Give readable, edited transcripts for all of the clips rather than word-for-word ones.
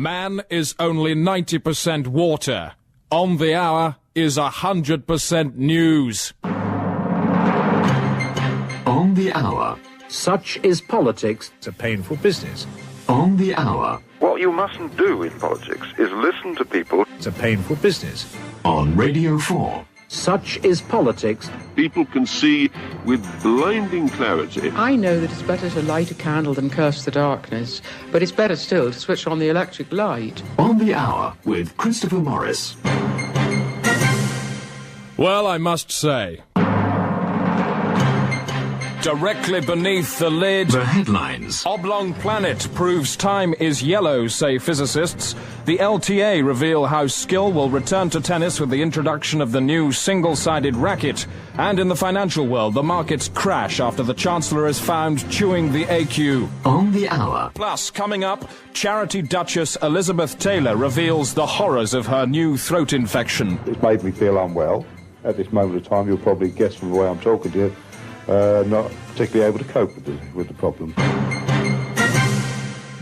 Man is only 90% water. On the Hour is 100% news. On the Hour. Such is politics. It's a painful business. On the Hour. What you mustn't do in politics is listen to people. It's a painful business. On Radio 4. Such is politics. People can see with blinding clarity. I know that it's better to light a candle than curse the darkness, but it's better still to switch on the electric light. On the Hour with Christopher Morris. Well, I must say, directly beneath the lid, The headlines. oblong planet proves time is yellow, say physicists. The LTA reveal how skill will return to tennis with the introduction of the new single-sided racket. And in the financial world, the markets crash after the Chancellor is found chewing the AQ. On the Hour. Plus, coming up, charity Duchess Elizabeth Taylor reveals the horrors of her new throat infection. It's made me feel unwell. At this moment of time, you'll probably guess from the way I'm talking to you, not particularly able to cope with the problem.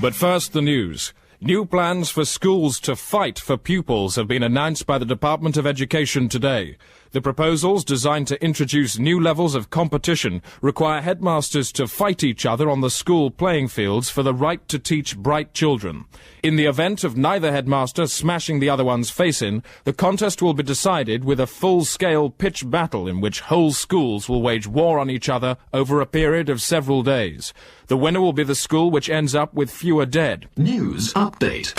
But first, the news. New plans for schools to fight for pupils have been announced by the Department of Education today. The proposals, designed to introduce new levels of competition, require headmasters to fight each other on the school playing fields for the right to teach bright children. In the event of neither headmaster smashing the other one's face in, the contest will be decided with a full-scale pitch battle in which whole schools will wage war on each other over a period of several days. The winner will be the school which ends up with fewer dead. News update.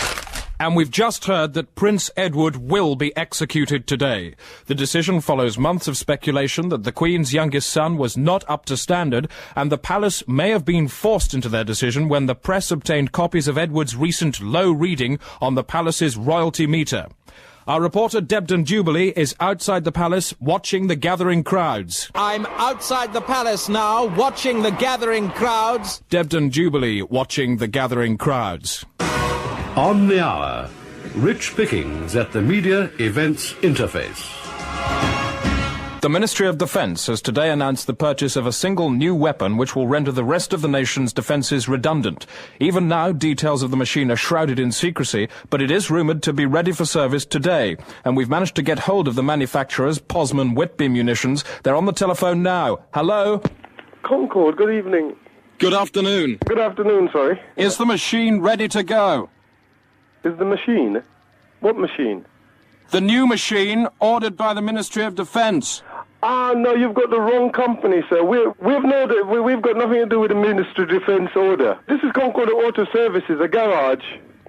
And we've just heard that Prince Edward will be executed today. The decision follows months of speculation that the Queen's youngest son was not up to standard, and the palace may have been forced into their decision when the press obtained copies of Edward's recent low reading on the palace's royalty meter. Our reporter Debden Jubilee is outside the palace watching the gathering crowds. I'm outside the palace now, watching the gathering crowds. Debden Jubilee watching the gathering crowds. On the Hour, Rich Pickings at the Media Events Interface. The Ministry of Defence has today announced the purchase of a single new weapon which will render the rest of the nation's defences redundant. Even now, details of the machine are shrouded in secrecy, but it is rumoured to be ready for service today. And we've managed to get hold of the manufacturers, Posman Whitby Munitions. They're on the telephone now. Hello? Concord, good evening. Good afternoon. Good afternoon, sorry. Is the machine ready to go? Is the machine? What machine? The new machine ordered by the Ministry of Defence. Ah, no, you've got the wrong company, sir. We've got nothing to do with the Ministry of Defence order. This is Concord Auto Services, a garage.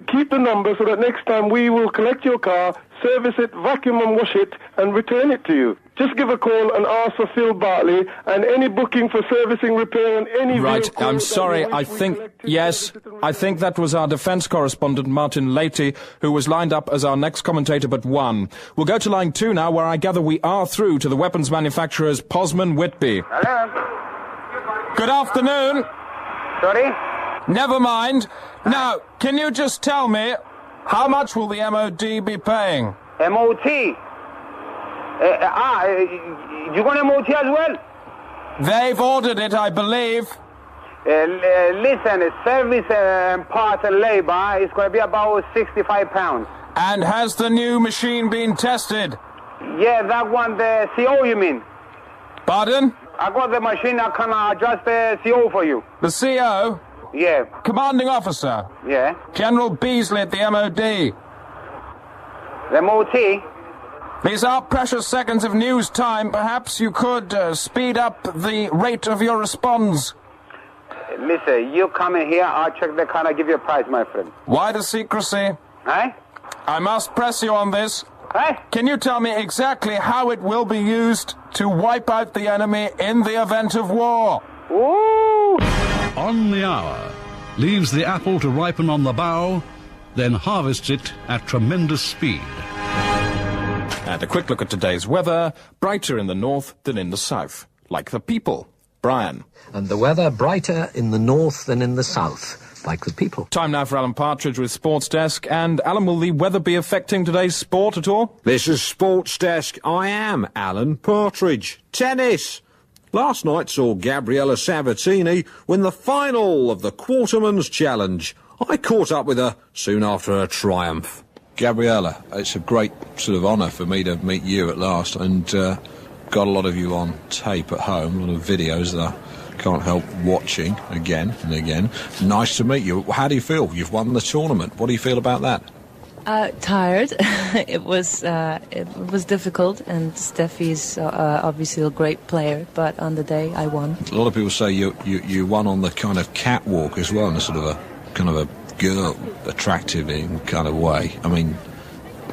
Keep the number so that next time we will collect your car, service it, vacuum and wash it, and return it to you. Just give a call and ask for Phil Bartley, and any booking for servicing, repair, and any Right, vehicle I'm sorry, I think that was our defence correspondent, Martin Leahy, who was lined up as our next commentator but one. We'll go to line 2 now, where I gather we are through to the weapons manufacturers Posman Whitby. Hello? Good afternoon. Sorry? Never mind. Now, can you just tell me, how much will the MOD be paying? MOT? You got MOT as well? They've ordered it, I believe. Listen, service and part and labour is going to be about £65. And has the new machine been tested? Yeah, that one, the CO you mean? Pardon? I got the machine, I can adjust the CO for you. The CO? Yeah. Commanding officer? Yeah. General Beasley at the MOD. The MOT? These are precious seconds of news time. Perhaps you could speed up the rate of your response. Listen, you come in here, I'll check the car, I'll give you a price, my friend. Why the secrecy? Eh? I must press you on this. Eh? Can you tell me exactly how it will be used to wipe out the enemy in the event of war? Ooh! On the Hour, leaves the apple to ripen on the bough, then harvests it at tremendous speed. And a quick look at today's weather. Brighter in the north than in the south. Like the people. Brian. And the weather brighter in the north than in the south, like the people. Time now for Alan Partridge with Sports Desk. And Alan, will the weather be affecting today's sport at all? This is Sports Desk. I am Alan Partridge. Tennis. Last night saw Gabriella Sabatini win the final of the Quarterman's Challenge. I caught up with her soon after her triumph. Gabriella, it's a great sort of honour for me to meet you at last, and got a lot of you on tape at home, a lot of videos that I can't help watching again and again. Nice to meet you. How do you feel? You've won the tournament. What do you feel about that? Tired. It was difficult, and Steffi's obviously a great player, but on the day I won. A lot of people say you won on the kind of catwalk as well, in a sort of a girl, attractive in kind of way. I mean,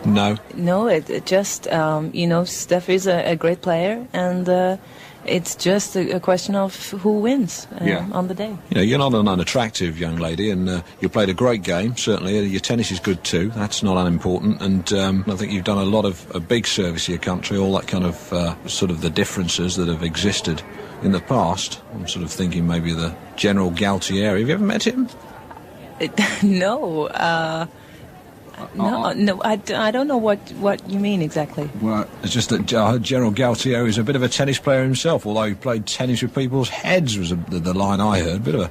no? No, it just, Steffi's a great player, and it's just a question of who wins on the day. You know, you're not an unattractive young lady, and you played a great game, certainly. Your tennis is good too, that's not unimportant, and I think you've done a lot of a big service to your country, all that kind of sort of the differences that have existed in the past. I'm sort of thinking maybe the General Galtieri. Have you ever met him? No. No, I don't know what you mean exactly. Well, it's just that General Galtieri is a bit of a tennis player himself, although he played tennis with people's heads, was the line I heard. Bit of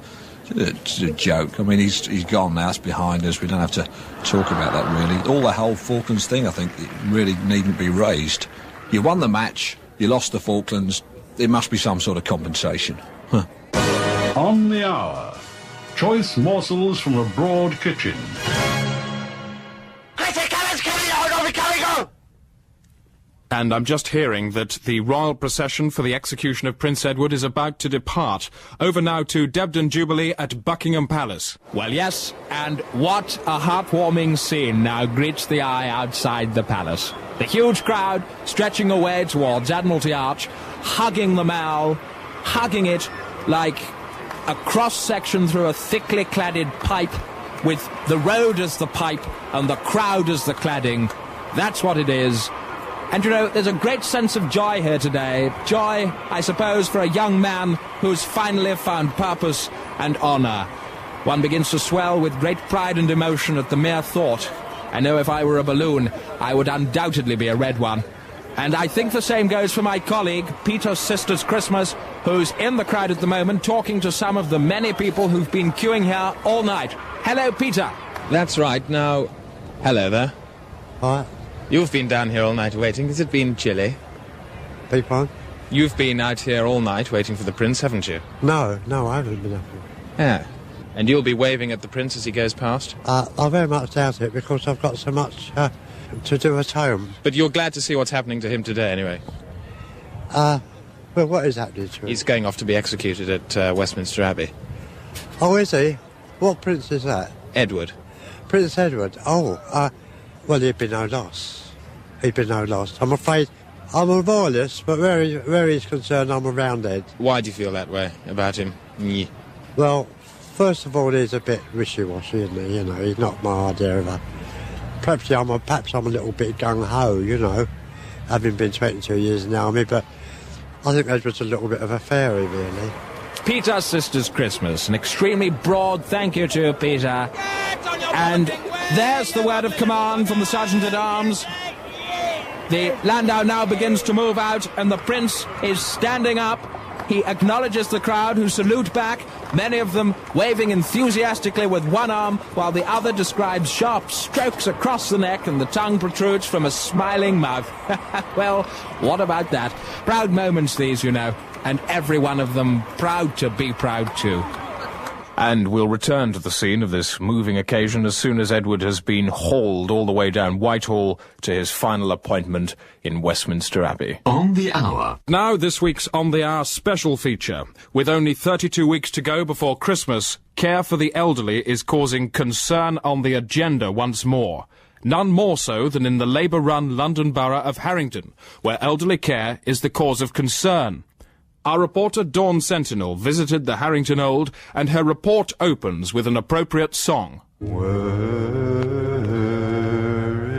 a joke. I mean, he's gone now, it's behind us, we don't have to talk about that really. All the whole Falklands thing, I think, really needn't be raised. You won the match, you lost the Falklands, there must be some sort of compensation. Huh. On the hour, choice morsels from a broad kitchen. And I'm just hearing that the royal procession for the execution of Prince Edward is about to depart. Over now to Debden Jubilee at Buckingham Palace. Well, yes, and what a heartwarming scene now greets the eye outside the palace. The huge crowd stretching away towards Admiralty Arch, hugging the Mall, hugging it like a cross-section through a thickly cladded pipe, with the road as the pipe and the crowd as the cladding. That's what it is. And, you know, there's a great sense of joy here today. Joy, I suppose, for a young man who's finally found purpose and honour. One begins to swell with great pride and emotion at the mere thought. I know if I were a balloon, I would undoubtedly be a red one. And I think the same goes for my colleague, Peter Sisters Christmas, who's in the crowd at the moment talking to some of the many people who've been queuing here all night. Hello, Peter. That's right. Now, hello there. Hi. You've been down here all night waiting. Has it been chilly? Big one? You've been out here all night waiting for the Prince, haven't you? No, I haven't been up here. Yeah. And you'll be waving at the Prince as he goes past? I very much doubt it, because I've got so much to do at home. But you're glad to see what's happening to him today, anyway? Well, what is happening to him? He's going off to be executed at Westminster Abbey. Oh, is he? What prince is that? Edward. Prince Edward? Oh, well, he'd be no loss. He'd be no loss. I'm afraid I'm a royalist, but where he's concerned, I'm a roundhead. Why do you feel that way about him? Nyeh. Well, first of all, he's a bit wishy-washy, isn't he? You know, he's not my idea of a... Perhaps I'm a little bit gung-ho, you know, having been 22 years in the army, but I think Edward's a little bit of a fairy, really. Peter Sisters Christmas, an extremely broad thank you to Peter. And there's the word of command from the Sergeant-at-Arms. The landau now begins to move out, and the Prince is standing up. He acknowledges the crowd, who salute back, many of them waving enthusiastically with one arm, while the other describes sharp strokes across the neck and the tongue protrudes from a smiling mouth. Well, what about that? Proud moments these, you know, and every one of them proud to be proud too. And we'll return to the scene of this moving occasion as soon as Edward has been hauled all the way down Whitehall to his final appointment in Westminster Abbey. On the Hour. Now this week's On the Hour special feature. With only 32 weeks to go before Christmas, care for the elderly is causing concern on the agenda once more. None more so than in the Labour-run London borough of Harrington, where elderly care is the cause of concern. Our reporter Dawn Sentinel visited the Harrington Old, and her report opens with an appropriate song. Where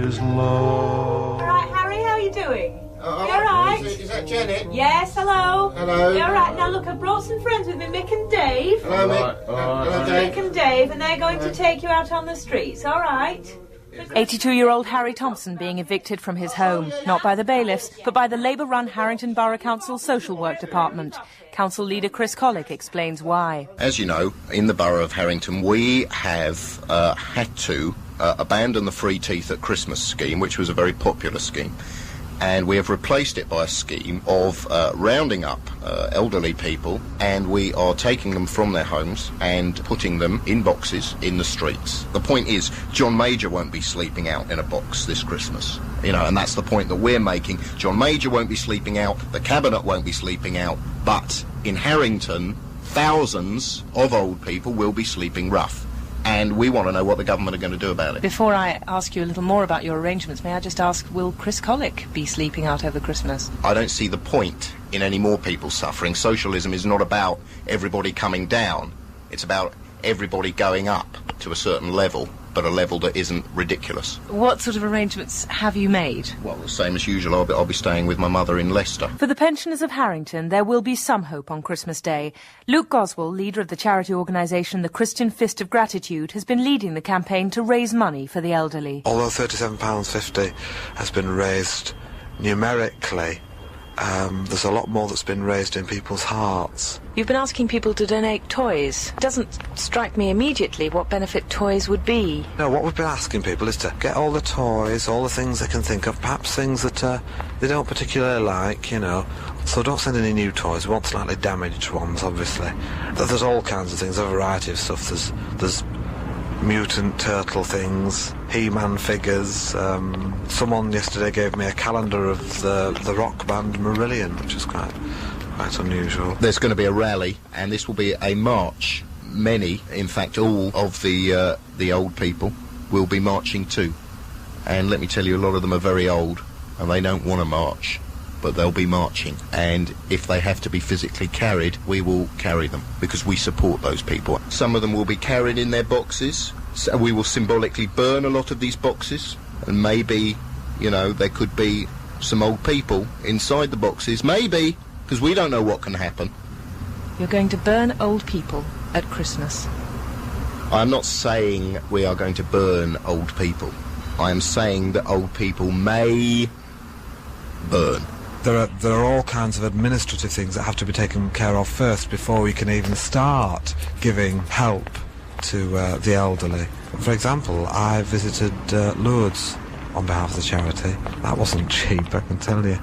is love? All right, Harry, how are you doing? You all right? Is that Janet? Yes, hello. Hello. You all right? Now, look, I brought some friends with me, Mick and Dave. Hello, Mick. Hello, Dave. Mick and Dave, and they're going to take you out on the streets, all right? 82-year-old Harry Thompson being evicted from his home, not by the bailiffs, but by the Labour-run Harrington Borough Council Social Work Department. Council leader Chris Collick explains why. As you know, in the Borough of Harrington, we have had to abandon the free teeth at Christmas scheme, which was a very popular scheme. And we have replaced it by a scheme of rounding up elderly people, and we are taking them from their homes and putting them in boxes in the streets. The point is, John Major won't be sleeping out in a box this Christmas. You know, and that's the point that we're making. John Major won't be sleeping out, the Cabinet won't be sleeping out, but in Harrington, thousands of old people will be sleeping rough. And we want to know what the government are going to do about it. Before I ask you a little more about your arrangements, may I just ask, will Chris Collick be sleeping out over Christmas? I don't see the point in any more people suffering. Socialism is not about everybody coming down. It's about everybody going up to a certain level, but a level that isn't ridiculous. What sort of arrangements have you made? Well, the same as usual. I'll be staying with my mother in Leicester. For the pensioners of Harrington, there will be some hope on Christmas Day. Luke Goswell, leader of the charity organisation The Christian Fist of Gratitude, has been leading the campaign to raise money for the elderly. Although £37.50 has been raised numerically, there's a lot more that's been raised in people's hearts. You've been asking people to donate toys. It doesn't strike me immediately what benefit toys would be. No, what we've been asking people is to get all the toys, all the things they can think of, perhaps things that they don't particularly like, you know. So don't send any new toys. We want slightly damaged ones, obviously. There's all kinds of things, a variety of stuff. There's mutant turtle things, He-Man figures. Someone yesterday gave me a calendar of the rock band Marillion, which is quite unusual. There's going to be a rally, and this will be a march. Many, in fact all of the old people will be marching too. And let me tell you, a lot of them are very old, and they don't want to march, but they'll be marching. And if they have to be physically carried, we will carry them, because we support those people. Some of them will be carried in their boxes, so we will symbolically burn a lot of these boxes, and maybe, you know, there could be some old people inside the boxes, maybe, because we don't know what can happen. You're going to burn old people at Christmas? I'm not saying we are going to burn old people. I am saying that old people may burn. There are all kinds of administrative things that have to be taken care of first before we can even start giving help to the elderly. For example, I visited Lourdes on behalf of the charity. That wasn't cheap, I can tell you.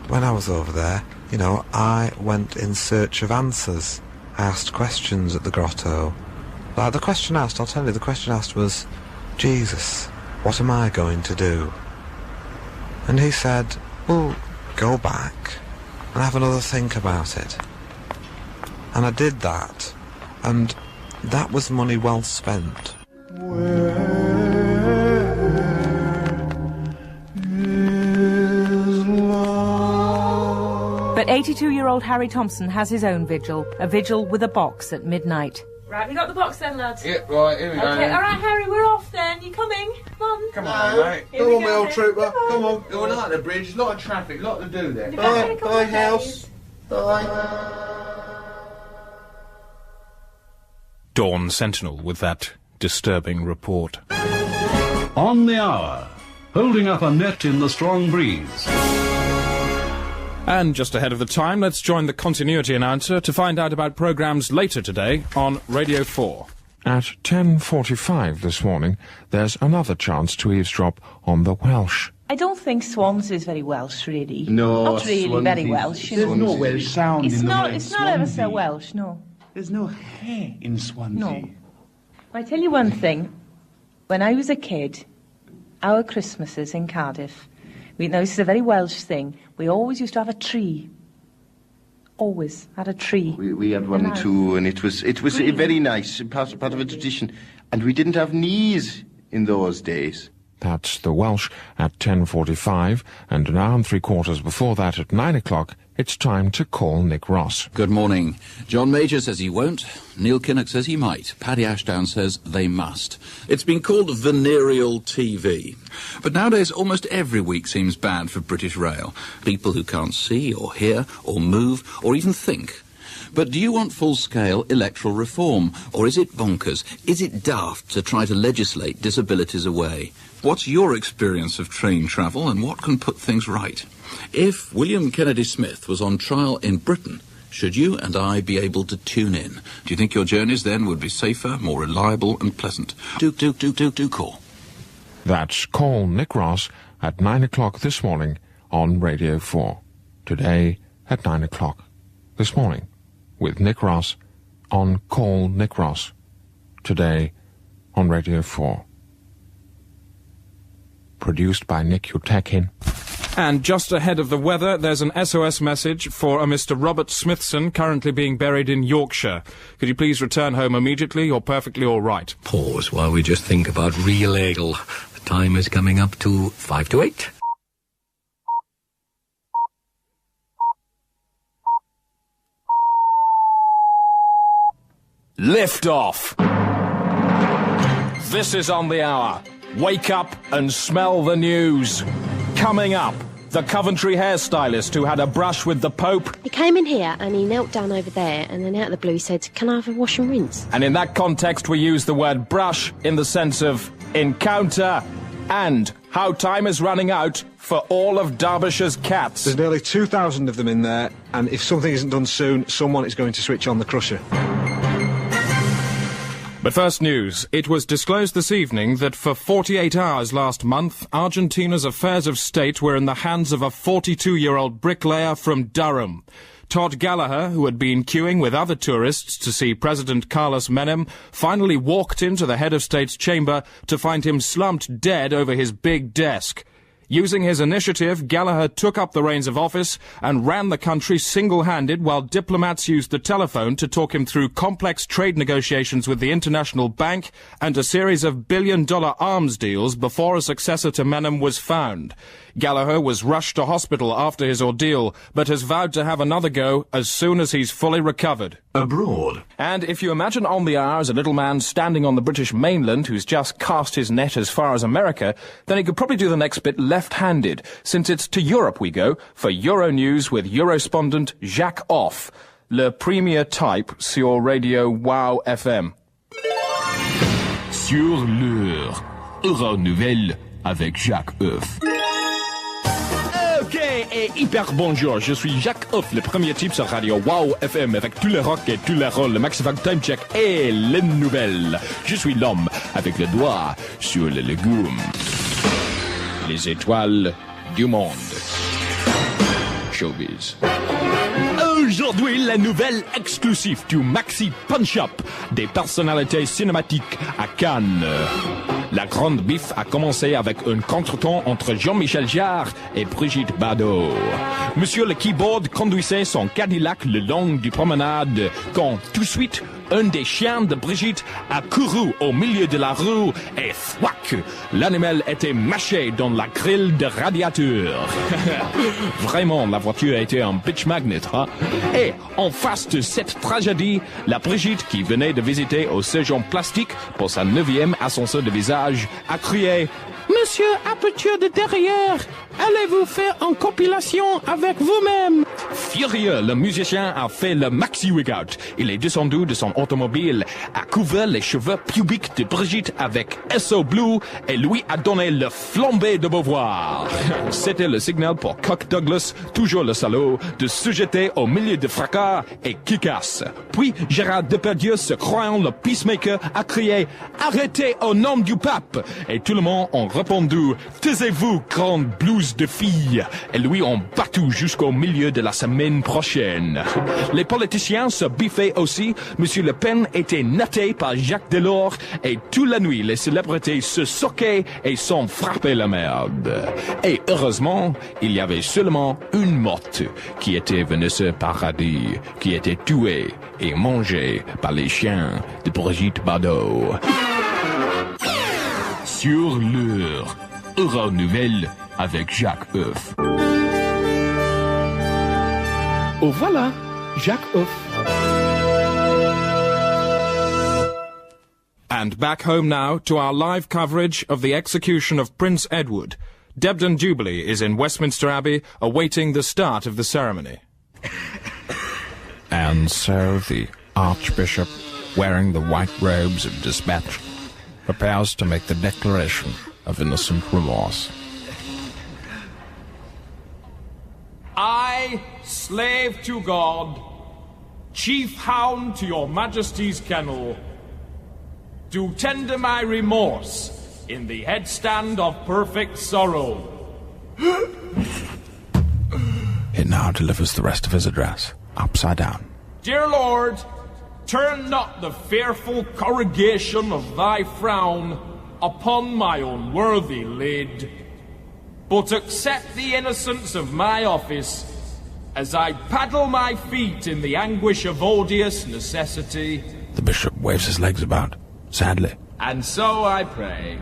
When I was over there, you know, I went in search of answers. I asked questions at the grotto. Like the question asked, I'll tell you, the question asked was, Jesus, what am I going to do? And he said, well, go back and have another think about it. And I did that, and that was money well spent. But 82-year-old Harry Thompson has his own vigil, a vigil with a box at midnight. Right, we got the box then, lads. Yeah, right, here we go. Okay, all right, Harry, we're off then. You coming? Come on. Come on, mate. Come on, old trooper. Come on. Going out the bridge, a lot of traffic, a lot to do there. Bye, house. Bye. Dawn Sentinel with that disturbing report. On the hour, holding up a net in the strong breeze. And just ahead of the time, let's join the continuity announcer to find out about programmes later today on Radio 4. At 10:45 this morning, there's another chance to eavesdrop on the Welsh. I don't think Swansea is very Welsh, really. No, not really very Welsh. There's no Welsh sound it's in the not. word It's not ever so Swansea. Welsh. No. There's no hair in Swansea. No. Well, I tell you one thing. When I was a kid, our Christmases in Cardiff, now this is a very Welsh thing, we always used to have a tree. Always had a tree. We had one too, and it was very nice, part of a tradition. And we didn't have knees in those days. That's the Welsh at 10:45, and an hour and 3/4 before that at 9 o'clock, it's time to call Nick Ross. Good morning. John Major says he won't. Neil Kinnock says he might. Paddy Ashdown says they must. It's been called venereal TV. But nowadays, almost every week seems bad for British Rail. People who can't see or hear or move or even think. But do you want full-scale electoral reform? Or is it bonkers? Is it daft to try to legislate disabilities away? What's your experience of train travel and what can put things right? If William Kennedy Smith was on trial in Britain, should you and I be able to tune in? Do you think your journeys then would be safer, more reliable and pleasant? Do call. That's Call Nick Ross at 9 o'clock this morning on Radio 4. Today at 9 o'clock this morning with Nick Ross on Call Nick Ross. Today on Radio 4. Produced by Nick Utekin. And just ahead of the weather, there's an SOS message for a Mr. Robert Smithson, currently being buried in Yorkshire. Could you please return home immediately? You're perfectly all right. Pause while we just think about real ale. The time is coming up to 5 to 8. Lift off! This is On the Hour. Wake up and smell the news. Coming up, the Coventry hairstylist who had a brush with the Pope. He came in here and he knelt down over there, and then out of the blue he said, "Can I have a wash and rinse?" And in that context we use the word brush in the sense of encounter, and how time is running out for all of Derbyshire's cats. There's nearly 2,000 of them in there, and if something isn't done soon, someone is going to switch on the crusher. But first news. It was disclosed this evening that for 48 hours last month, Argentina's affairs of state were in the hands of a 42-year-old bricklayer from Durham. Todd Gallagher, who had been queuing with other tourists to see President Carlos Menem, finally walked into the head of state's chamber to find him slumped dead over his big desk. Using his initiative, Gallagher took up the reins of office and ran the country single-handed while diplomats used the telephone to talk him through complex trade negotiations with the International Bank and a series of billion-dollar arms deals before a successor to Menem was found. Gallagher was rushed to hospital after his ordeal, but has vowed to have another go as soon as he's fully recovered. Abroad. And if you imagine On the Hour as a little man standing on the British mainland who's just cast his net as far as America, then he could probably do the next bit left-handed, since it's to Europe we go for Euronews with Eurespondent Jacques Off, le premier type sur Radio Wow FM. Sur l'heure, Euronouvelle avec Jacques Off. Ok, et hyper bonjour, je suis Jacques Off, le premier type sur Radio Wow FM avec tous les rock et tous les rôles, le Maximum Time Check et les nouvelles. Je suis l'homme avec le doigt sur les légumes. Les étoiles du monde. Showbiz. Aujourd'hui, la nouvelle exclusive du Maxi Punch-Up des personnalités cinématiques à Cannes. La grande bif a commencé avec un contretemps entre Jean-Michel Jarre et Brigitte Bardot. Monsieur le keyboard conduisait son Cadillac le long du promenade quand, tout de suite, un des chiens de Brigitte a couru au milieu de la rue et thwack, l'animal était mâché dans la grille de radiateur. Vraiment, la voiture était un bitch magnet, hein? Et en face de cette tragédie, la Brigitte qui venait de visiter au séjour plastique pour sa 9e ascenseur de visage a crié: Monsieur Aperture de derrière, allez-vous faire une compilation avec vous-même? Furieux, le musicien a fait le maxi workout. Il est descendu de son automobile, a couvert les cheveux pubiques de Brigitte avec SO Blue et lui a donné le flambé de Beauvoir. C'était le signal pour Cock Douglas, toujours le salaud, de se jeter au milieu de fracas et kick-ass. Puis Gérard Depardieu, se croyant le peacemaker, a crié « Arrêtez au nom du pape !» Et tout le monde a répondu « Taisez-vous, grande blouse de fille !» Et lui ont battu jusqu'au milieu de la semaine prochaine. Les politiciens se biffaient aussi. Monsieur Le Pen était natté par Jacques Delors et toute la nuit, les célébrités se soquaient et s'en frappaient la merde. Et heureusement, il y avait seulement une morte qui était Vanessa Paradis, qui était tuée et mangée par les chiens de Brigitte Bardot. Sur l'heure, Euronouvelle avec Jacques Off. Oh voilà, Jacques Off. And back home now to our live coverage of the execution of Prince Edward. Debden Jubilee is in Westminster Abbey awaiting the start of the ceremony. And so the Archbishop, wearing the white robes of dispatch, prepares to make the declaration of innocent remorse. I, slave to God, chief hound to your majesty's kennel, do tender my remorse in the headstand of perfect sorrow. He now delivers the rest of his address, upside down. Dear Lord, turn not the fearful corrugation of thy frown upon my unworthy lid, but accept the innocence of my office as I paddle my feet in the anguish of odious necessity. The bishop waves his legs about, sadly. And so I pray,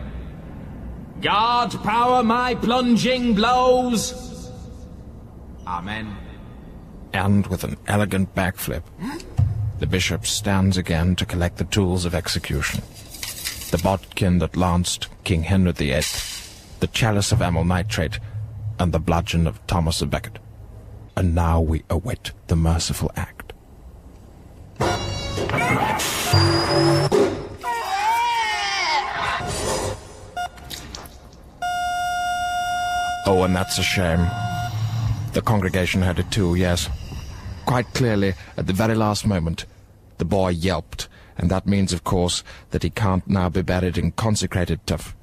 God power my plunging blows. Amen. And with an elegant backflip, the bishop stands again to collect the tools of execution. The bodkin that lanced King Henry VIII, the chalice of amyl nitrate, and the bludgeon of Thomas a Becket. And now we await the merciful act. Oh, and that's a shame. The congregation heard it too, yes. Quite clearly, at the very last moment, the boy yelped, and that means, of course, that he can't now be buried in consecrated turf,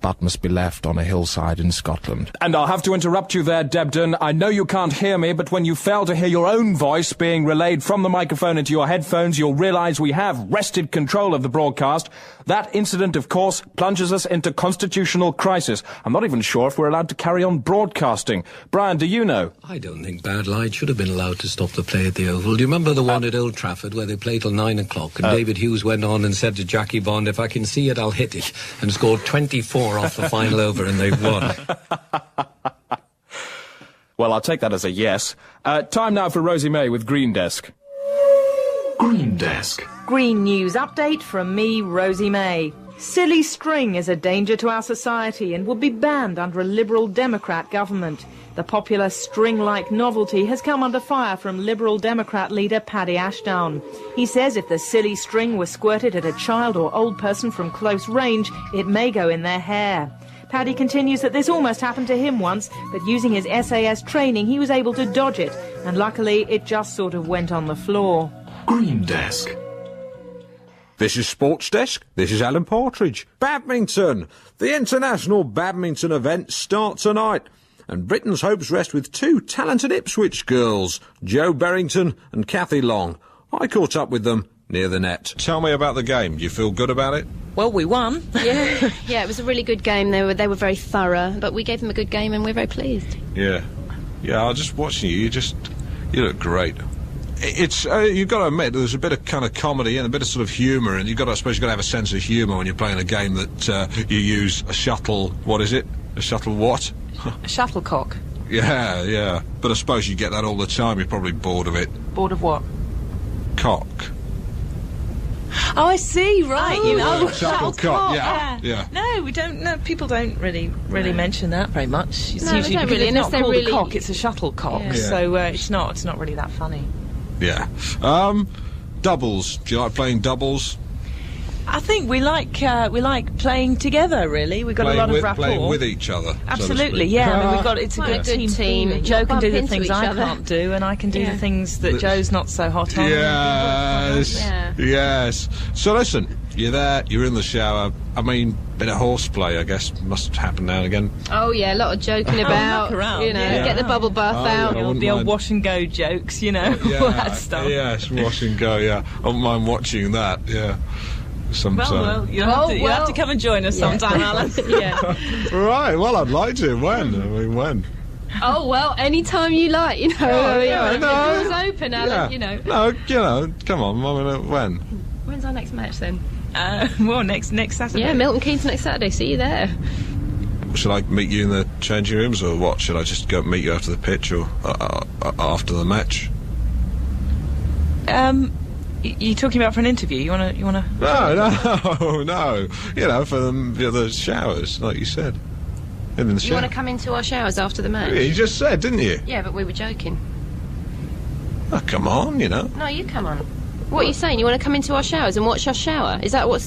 but must be left on a hillside in Scotland. And I'll have to interrupt you there, Debden. I know you can't hear me, but when you fail to hear your own voice being relayed from the microphone into your headphones, you'll realise we have wrested control of the broadcast. That incident, of course, plunges us into constitutional crisis. I'm not even sure if we're allowed to carry on broadcasting. Brian, do you know? I don't think Bad Light should have been allowed to stop the play at the Oval. Do you remember the one at Old Trafford where they played till 9 o'clock and David Hughes went on and said to Jackie Bond, if I can see it, I'll hit it, and scored 24 off the final over and they've won. Well, I'll take that as a yes. Time now for Rosie May with Green Desk. Green Desk. Green News update from me, Rosie May. Silly string is a danger to our society and would be banned under a Liberal Democrat government. The popular string-like novelty has come under fire from Liberal Democrat leader Paddy Ashdown. He says if the silly string were squirted at a child or old person from close range, it may go in their hair. Paddy continues that this almost happened to him once, but using his SAS training he was able to dodge it, and luckily it just sort of went on the floor. Green Desk. This is Sports Desk. This is Alan Partridge. Badminton. The international badminton event starts tonight, and Britain's hopes rest with two talented Ipswich girls, Jo Berrington and Kathy Long. I caught up with them near the net. Tell me about the game. Do you feel good about it? Well, we won. Yeah, it was a really good game. They were very thorough, but we gave them a good game and we're very pleased. Yeah, I was just watching you. You look great. It's you've got to admit there's a bit of kind of comedy and a bit of sort of humour, and I suppose you've got to have a sense of humour when you're playing a game that you use a shuttle. What is it? A shuttle what? A shuttlecock. Yeah. But I suppose you get that all the time. You're probably bored of it. Bored of what? Cock. Oh, I see. Right. Shuttlecock. Yeah. No, we don't. No, people don't really mention that very much. It's no, usually don't really, it's not called really... a cock. It's a shuttlecock. Yeah. So it's not really that funny. Yeah. Doubles. Do you like playing doubles? I think we like playing together. Really, we've got a lot of rapport. Playing with each other. Absolutely, yeah. I mean, it's a good team. Jo can do the things I can't do, and I can do the things that Jo's not so hot on. Yes. So listen, you're there. You're in the shower. I mean, bit of horseplay, I guess, must happen now and again. Oh yeah, a lot of joking about. Get the bubble bath out. The old wash and go jokes, all that stuff. Yes, wash and go. Yeah, I don't mind watching that. Yeah. Well, you'll have to come and join us sometime, Alan. Right, well, I'd like to. When? Oh, well, any time you like, the door's open, Alan, No, come on, when? When's our next match, then? Next Saturday. Yeah, Milton Keynes next Saturday, see you there. Should I meet you in the changing rooms, or what? Should I just go meet you after the pitch, or after the match? You talking about for an interview? You wanna? No. For the showers, like you said. In the shower. You want to come into our showers after the match? Yeah, you just said, didn't you? Yeah, but we were joking. Oh, come on, you know. No, you come on. What are you saying? You want to come into our showers and watch us shower? Is that what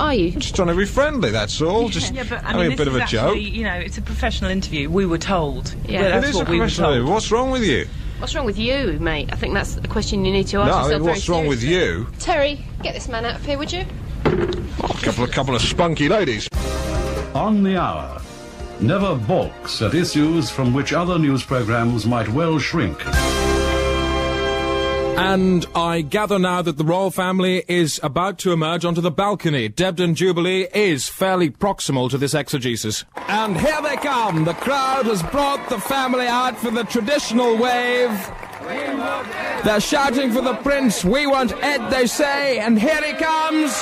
are you? Just trying to be friendly, that's all. Just but having a bit of a joke. You know, it's a professional interview. We were told. Yeah. Well, It that's is a what we were professional. told. What's wrong with you? What's wrong with you, mate? I think that's a question you need to ask yourself. No, what's wrong with you? Terry, get this man out of here, would you? A couple of spunky ladies. On the Hour. Never balks at issues from which other news programmes might well shrink. And I gather now that the royal family is about to emerge onto the balcony. Debden Jubilee is fairly proximal to this exegesis. And here they come. The crowd has brought the family out for the traditional wave. They're shouting for the prince. We want Ed, they say. And here he comes.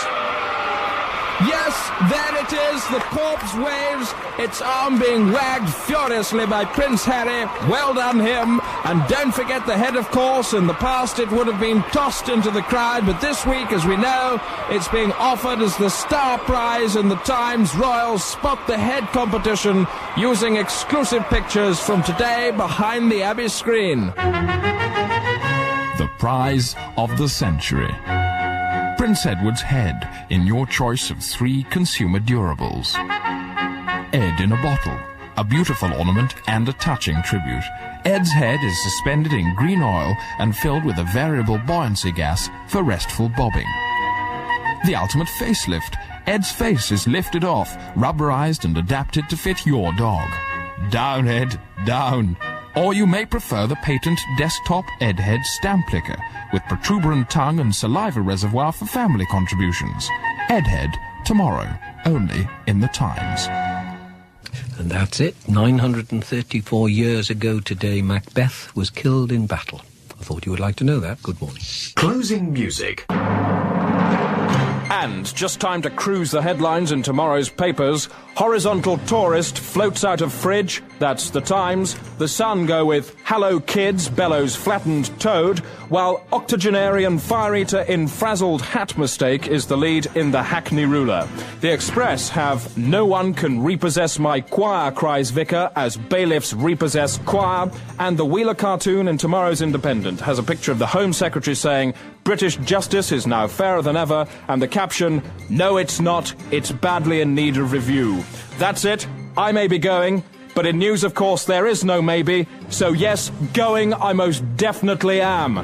Yes, there it is, the corpse waves, its arm being wagged furiously by Prince Harry. Well done him. And don't forget the head, of course. In the past it would have been tossed into the crowd, but this week, as we know, it's being offered as the star prize in the Times Royal Spot the Head competition, using exclusive pictures from today behind the Abbey screen. The prize of the century. Prince Edward's head in your choice of 3 consumer durables. Ed in a bottle, a beautiful ornament and a touching tribute. Ed's head is suspended in green oil and filled with a variable buoyancy gas for restful bobbing. The ultimate facelift. Ed's face is lifted off, rubberized and adapted to fit your dog. Down, Ed, down. Or you may prefer the patent desktop Ed Head stamp clicker with protuberant tongue and saliva reservoir for family contributions. Ed Head, tomorrow, only in the Times. And that's it. 934 years ago today, Macbeth was killed in battle. I thought you would like to know that. Good morning. Closing music. And just time to cruise the headlines in tomorrow's papers. Horizontal tourist floats out of fridge. That's the Times. The Sun go with Hello Kids bellows flattened toad, while octogenarian fire eater in frazzled hat mistake is the lead in the Hackney Ruler. The Express have No One Can Repossess My Choir, cries Vicar, as bailiffs repossess choir. And the Wheeler cartoon in tomorrow's Independent has a picture of the Home Secretary saying British justice is now fairer than ever, and the caption, No, it's not, it's badly in need of review. That's it. I may be going, but in news, of course, there is no maybe. So yes, going I most definitely am.